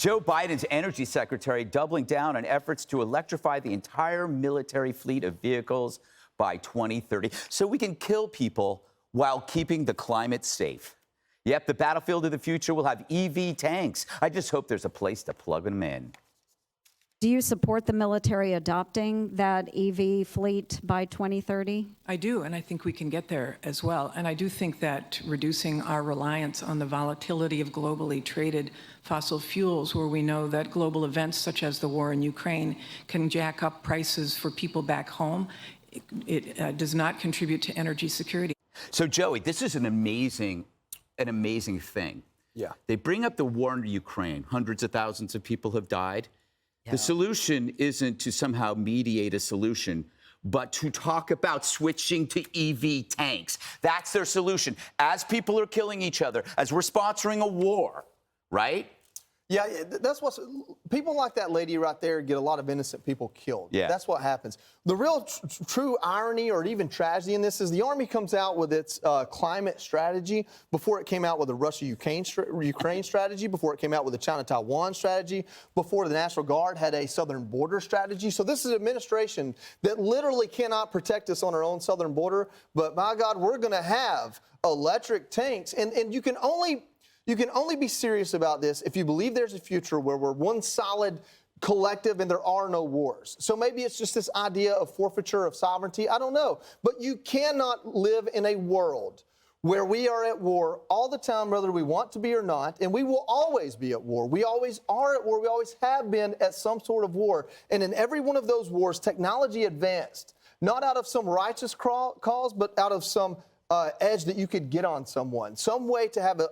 Joe Biden's Energy Secretary doubling down on efforts to electrify the entire military fleet of vehicles by 2030 so we can kill people while keeping the climate safe. Yep, the battlefield of the future will have EV tanks. I just hope there's a place to plug them in. Do you support the military adopting that EV fleet by 2030? I do, and I think we can get there as well. And I do think that reducing our reliance on the volatility of globally traded fossil fuels, where we know that global events such as the war in Ukraine can jack up prices for people back home, it does not contribute to energy security. So, Joey, this is an amazing thing. Yeah. They bring up the war in Ukraine. Hundreds of thousands of people have died. Yeah. The solution isn't to somehow mediate a solution, but to talk about switching to EV tanks. That's their solution. As people are killing each other, as we're sponsoring a war, right? Yeah, that's what people like that lady right there get a lot of innocent people killed. Yeah. That's what happens. The real true irony or even tragedy in this is the Army comes out with its climate strategy before it came out with the Russia-Ukraine strategy, before it came out with the China-Taiwan strategy, before the National Guard had a southern border strategy. So this is an administration that literally cannot protect us on our own southern border. But my God, we're going to have electric tanks. And you can only be serious about this if you believe there's a future where we're one solid collective and there are no wars. So maybe it's just this idea of forfeiture of sovereignty. I don't know. But you cannot live in a world where we are at war all the time, whether we want to be or not, and we will always be at war. We always are at war. We always have been at some sort of war. And in every one of those wars, technology advanced, not out of some righteous cause, but out of some edge that you could get on someone, some way to have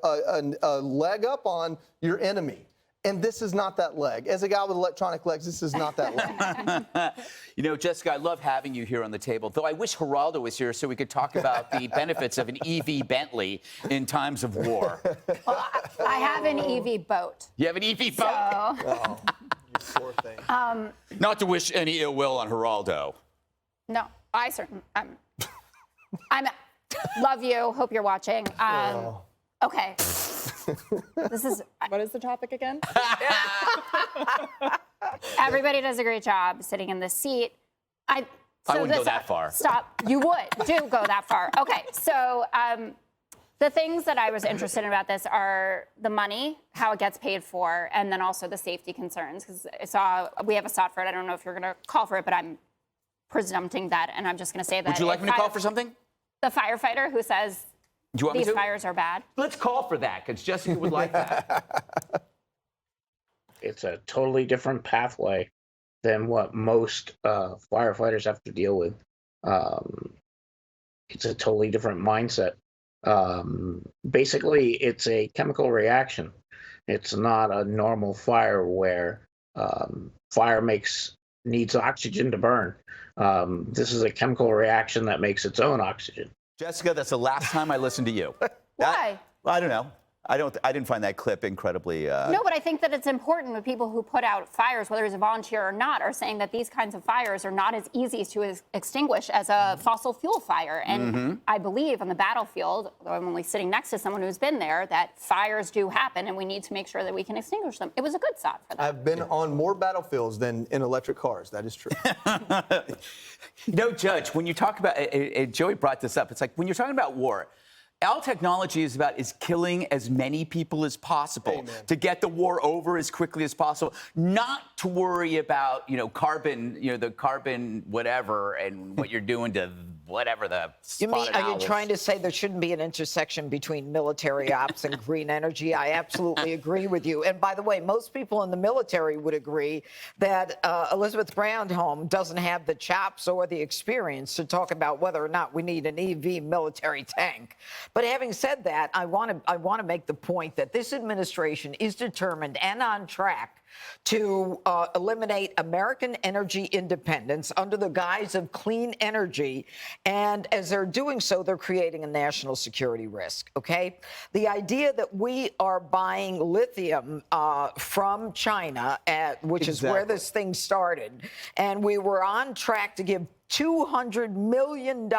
a leg up on your enemy. And this is not that leg. As a guy with electronic legs, this is not that leg. You know, Jessica, I love having you here on the table, though I wish Geraldo was here so we could talk about the benefits of an EV Bentley in times of war. Well, I have an EV boat. You have an EV boat? Oh, you poor thing. Not to wish any ill will on Geraldo. No, I certainly, I'm love you. Hope you're watching. Okay. This is. What is the topic again? Everybody does a great job sitting in this seat. I wouldn't go that far. Stop. You would. Do go that far. Okay. So the things that I was interested in about this are the money, how it gets paid for, and then also the safety concerns. Because we have a SOT for it. I don't know if you're going to call for it, but I'm presumpting that, and I'm just going to say that. Would you like me to call for something? The firefighter who says these fires are bad. Let's call for that, because Jessica would like that. It's a totally different pathway than what most firefighters have to deal with. It's a totally different mindset. Basically, it's a chemical reaction. It's not a normal fire where fire needs oxygen to burn. This is a chemical reaction that makes its own oxygen. Jessica, that's the last time I listened to you. Why? I don't know. I didn't find that clip incredibly. No, but I think that it's important that people who put out fires, whether it's a volunteer or not, are saying that these kinds of fires are not as easy to extinguish as a fossil fuel fire. And I believe on the battlefield, though I'm only sitting next to someone who's been there, that fires do happen, and we need to make sure that we can extinguish them. It was a good SOT for that. I've been on more battlefields than in electric cars. That is true. No, Judge, when you talk about, Joey brought this up, it's like when you're talking about war, all technology is about is killing as many people as possible. Amen. To get the war over as quickly as possible, not to worry about, carbon, the carbon whatever and what you're doing to whatever the spotted Are you owls. trying to say there shouldn't be an intersection between military ops and green energy? I absolutely agree with you. And by the way, most people in the military would agree that Elizabeth Granholm doesn't have the chops or the experience to talk about whether or not we need an EV military tank. But having said that, I want to make the point that this administration is determined and on track to eliminate American energy independence under the guise of clean energy. And as they're doing so, they're creating a national security risk, okay? The idea that we are buying lithium from China, which is where this thing started, and we were on track to give $200 million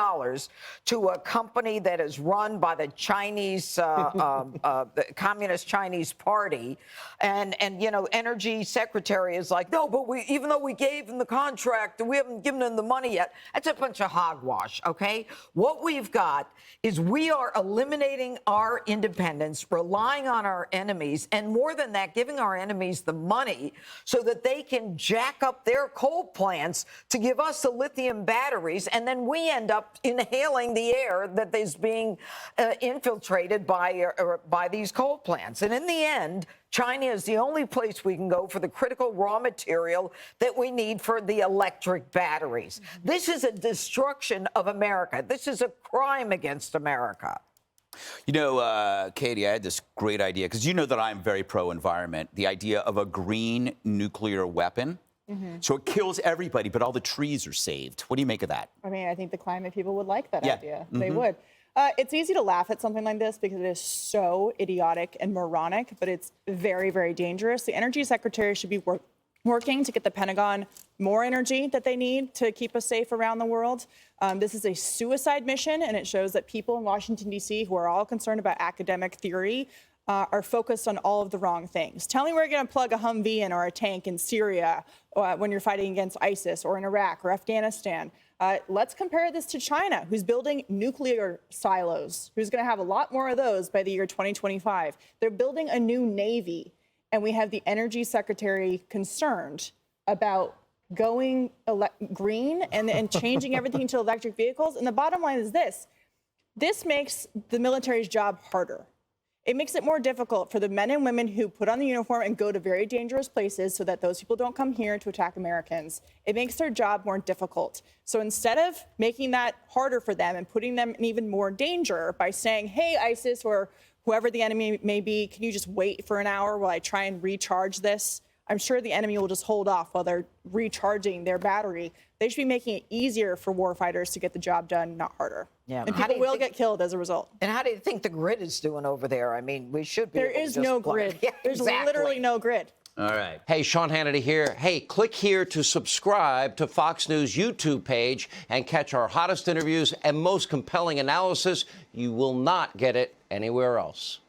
to a company that is run by the Chinese, the Communist Chinese Party. And you know, Energy Secretary is like, no, but even though we gave them the contract, we haven't given them the money yet. That's a bunch of hogwash, okay? What we've got is we are eliminating our independence, relying on our enemies, and more than that, giving our enemies the money so that they can jack up their coal plants to give us the lithium batteries, and then we end up inhaling the air that is being infiltrated by these coal plants. And in the end, China is the only place we can go for the critical raw material that we need for the electric batteries. This is a destruction of America. This is a crime against America. You know, Katie, I had this great idea, because you know that I'm very pro-environment, the idea of a green nuclear weapon. So it kills everybody, but all the trees are saved. What do you make of that? I mean, I think the climate people would like that Yeah. idea. They would. It's easy to laugh at something like this because it is so idiotic and moronic, but it's very, very dangerous. The Energy Secretary should be working to get the Pentagon more energy that they need to keep us safe around the world. This is a suicide mission, and it shows that people in Washington, D.C., who are all concerned about academic theory, are focused on all of the wrong things. Tell me where you're going to plug a Humvee in or a tank in Syria when you're fighting against ISIS, or in Iraq or Afghanistan. Let's compare this to China, who's building nuclear silos, who's going to have a lot more of those by the year 2025. They're building a new Navy, and we have the Energy Secretary concerned about going green and changing everything to electric vehicles. And the bottom line is this. This makes the military's job harder. It makes it more difficult for the men and women who put on the uniform and go to very dangerous places so that those people don't come here to attack Americans. It makes their job more difficult. So instead of making that harder for them and putting them in even more danger by saying, hey, ISIS or whoever the enemy may be, can you just wait for an hour while I try and recharge this? I'm sure the enemy will just hold off while they're recharging their battery. They should be making it easier for warfighters to get the job done, not harder. Yeah. And people will get killed as a result. And how do you think the grid is doing over there? I mean, we should be. There able to is just no plug- grid. Yeah, There's exactly. literally no grid. All right. Hey, Sean Hannity here. Hey, click here to subscribe to Fox News YouTube page and catch our hottest interviews and most compelling analysis. You will not get it anywhere else.